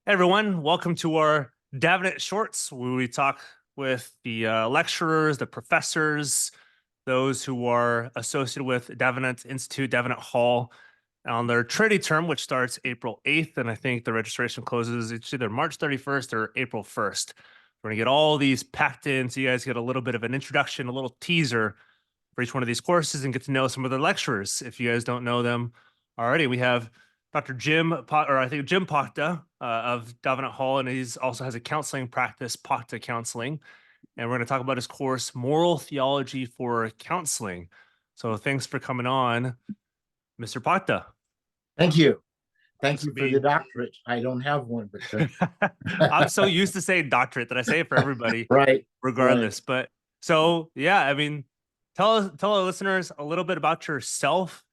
Hey everyone, welcome to our Davenant Shorts, where we talk with the lecturers, the professors, those who are associated with Davenant Institute, Davenant Hall, on their Trinity term, which starts April 8th. And I think the registration closes, it's either March 31st or April 1st. We're going to get all these packed in so you guys get a little bit of an introduction, a little teaser for each one of these courses and get to know some of the lecturers. If you guys don't know them already, we have Dr. Jim Pocta of Davenant Hall, and he's also has a counseling practice, Pocta Counseling. And we're going to talk about his course, Moral Theology for Counseling. So thanks for coming on, Mr. Pocta. Thank you. Thank Thanks you for for the being. doctorate. I don't have one, I'm but so used to saying doctorate that I say it for everybody, right, right. regardless. But so yeah, I mean, tell our listeners a little bit about yourself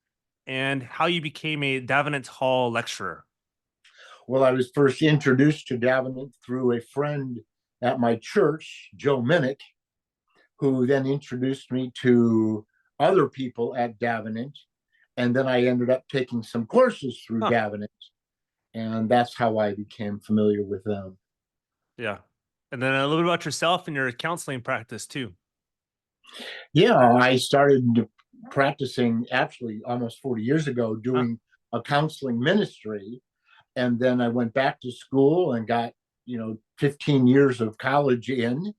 and how you became a Davenant Hall lecturer. Well, I was first introduced to Davenant through a friend at my church, Joe Minnick, who then introduced me to other people at Davenant. And then I ended up taking some courses through Huh. Davenant. And that's how I became familiar with them. Yeah. And then a little bit about yourself and your counseling practice too. Yeah, I started practicing actually almost 40 years ago Huh. doing a counseling ministry. And then I went back to school and got 15 years of college in,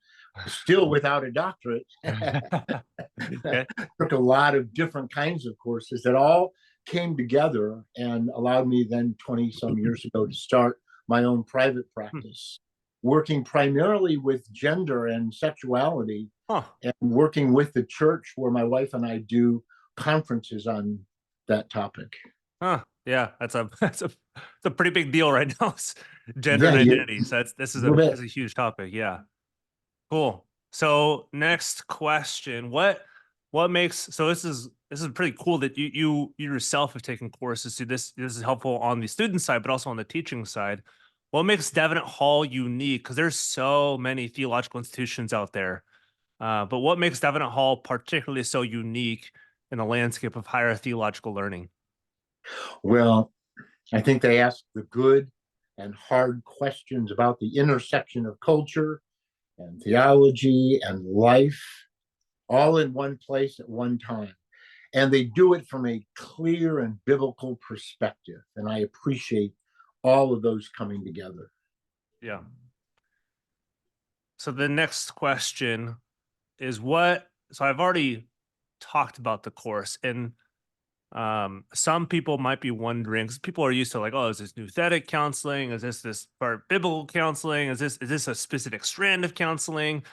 still without a doctorate. Okay. Took a lot of different kinds of courses that all came together and allowed me then 20 some years ago to start my own private Hmm. practice, working primarily with gender and sexuality, Huh. and working with the church where my wife and I do conferences on that topic. Huh. Yeah. That's a pretty big deal right now. Gender Yeah, and you identity. So this a is little that's bit. a huge topic. Yeah. Cool. So next question. What makes so this is pretty cool that you yourself have taken courses. So this is helpful on the student side, but also on the teaching side. What makes Davenant Hall unique? Because there's so many theological institutions out there. But what makes Davenant Hall particularly so unique in the landscape of higher theological learning? Well, I think they ask the good and hard questions about the intersection of culture and theology and life all in one place at one time. And they do it from a clear and biblical perspective. And I appreciate all of those coming together. Yeah. So the next question is what so I've already talked about the course and some people might be wondering because people are used to like, oh, is this nouthetic counseling, is this part biblical counseling, is this a specific strand of counseling,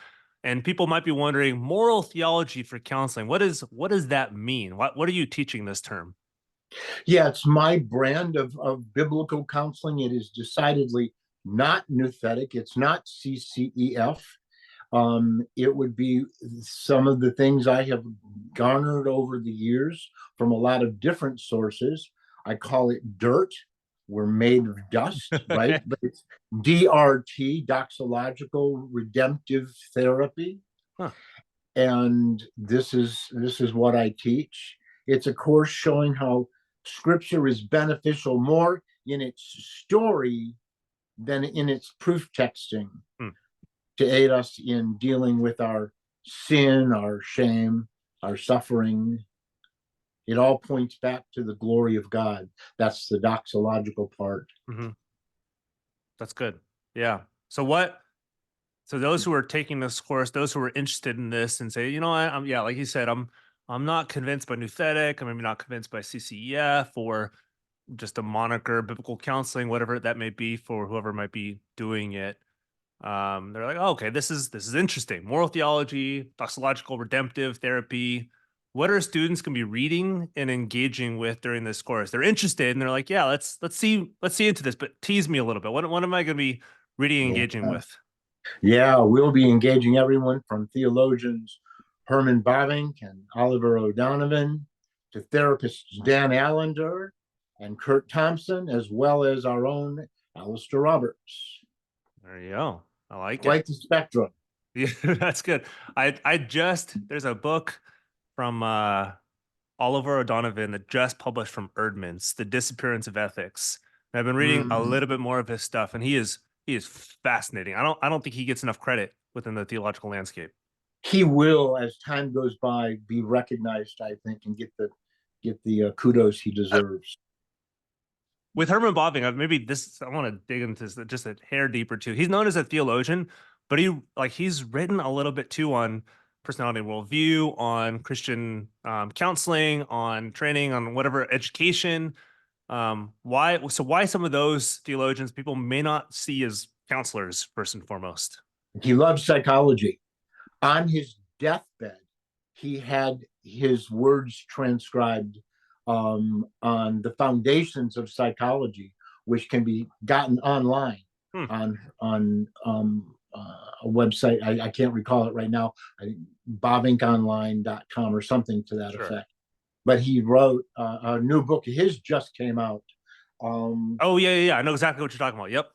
and people might be wondering moral theology for counseling, what does that mean, what are you teaching this term? Yeah, it's my brand of biblical counseling. It is decidedly not nouthetic, it's not CCEF. It would be some of the things I have garnered over the years from a lot of different sources. I call it dirt. We're made of dust, right? But it's DRT, doxological redemptive therapy, Huh. and this is what I teach. It's a course showing how Scripture is beneficial more in its story than in its proof texting Hmm. to aid us in dealing with our sin, our shame, our suffering. It all points back to the glory of God. That's the doxological part. Mhm. That's good. Yeah. So those who are taking this course, those who are interested in this and say, you know what, yeah, like you said, I'm not convinced by nouthetic, I'm maybe not convinced by CCEF or just a moniker, biblical counseling, whatever that may be for whoever might be doing it. They're like, oh, okay, this is interesting. Moral theology, doxological redemptive therapy. What are students going to be reading and engaging with during this course? They're interested and they're like, yeah, let's see into this, but tease me a little bit. What am I going to be reading and Yeah. engaging with? Yeah, we'll be engaging everyone from theologians Herman Bavinck and Oliver O'Donovan to therapists Dan Allender and Kurt Thompson, as well as our own Alistair Roberts. There you go. I like it. Quite the spectrum. Yeah, that's good. I just there's a book from Oliver O'Donovan that just published from Erdman's The Disappearance of Ethics. I've been reading a Mm. little bit more of his stuff, and he is fascinating. I don't think he gets enough credit within the theological landscape. He will, as time goes by, be recognized, I think, and get the kudos he deserves. With Herman Bobbing, maybe this I want to dig into this just a hair deeper too. He's known as a theologian, but he's written a little bit too on personality and worldview, on Christian counseling, on training, on whatever education. Why some of those theologians people may not see as counselors first and foremost? He loves psychology. On his deathbed, he had his words transcribed on the foundations of psychology, which can be gotten online on a website. I can't recall it right now. Bobbinkonline.com or something to that effect. But he wrote a new book. His just came out. Oh yeah. I know exactly what you're talking about. Yep.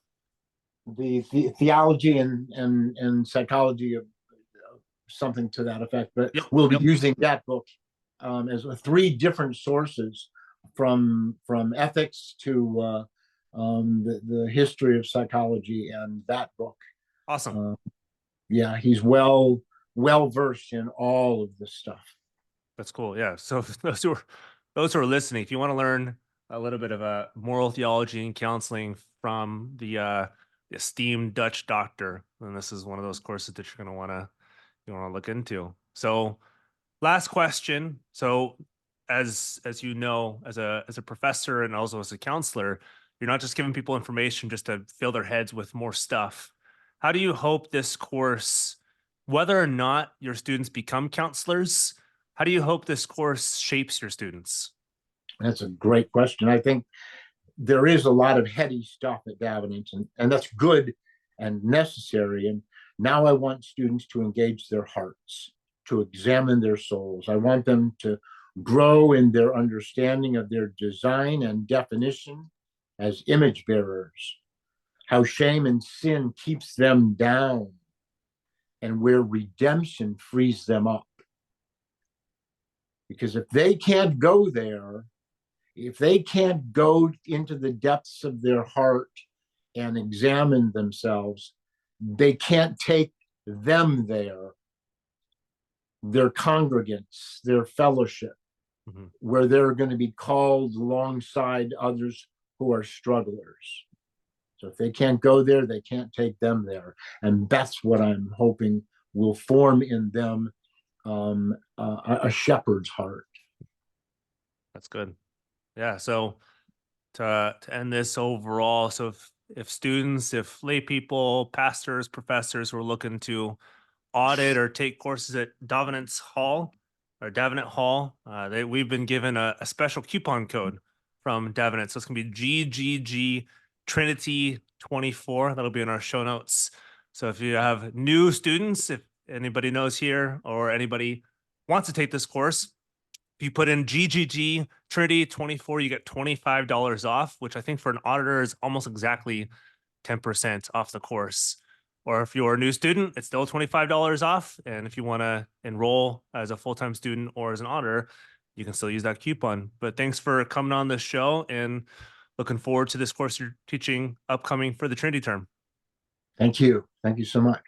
The theology and psychology of something to that effect. But we'll be using that book as three different sources from ethics to the history of psychology and that book. Awesome. Yeah, he's well versed in all of this stuff. That's cool. Yeah. So those who are listening, if you want to learn a little bit of a moral theology and counseling from the esteemed Dutch doctor, then this is one of those courses that you're going to want to look into. So last question. So as you know, as a professor and also as a counselor, you're not just giving people information just to fill their heads with more stuff. How do you hope this course, whether or not your students become counselors, how do you hope this course shapes your students? That's a great question. I think there is a lot of heady stuff at Davenant, and that's good and necessary. And now I want students to engage their hearts, to examine their souls. I want them to grow in their understanding of their design and definition as image bearers, how shame and sin keeps them down, and where redemption frees them up. Because if they can't go there, if they can't go into the depths of their heart and examine themselves, they can't take them there, their congregants, their fellowship, where they're going to be called alongside others who are strugglers. So if they can't go there, they can't take them there. And that's what I'm hoping will form in them a shepherd's heart. That's good. Yeah. So to end this overall, so if students, if lay people, pastors, professors who are looking to audit or take courses at Davenant Hall, we've been given a special coupon code from Davenant. So it's going to be GGG Trinity 24. That'll be in our show notes. So if you have new students, if anybody knows here or anybody wants to take this course, if you put in GGG Trinity 24, you get $25 off, which I think for an auditor is almost exactly 10% off the course. Or if you're a new student, it's still $25 off. And if you want to enroll as a full-time student or as an auditor, you can still use that coupon. But thanks for coming on this show and looking forward to this course you're teaching upcoming for the Trinity term. Thank you. Thank you so much.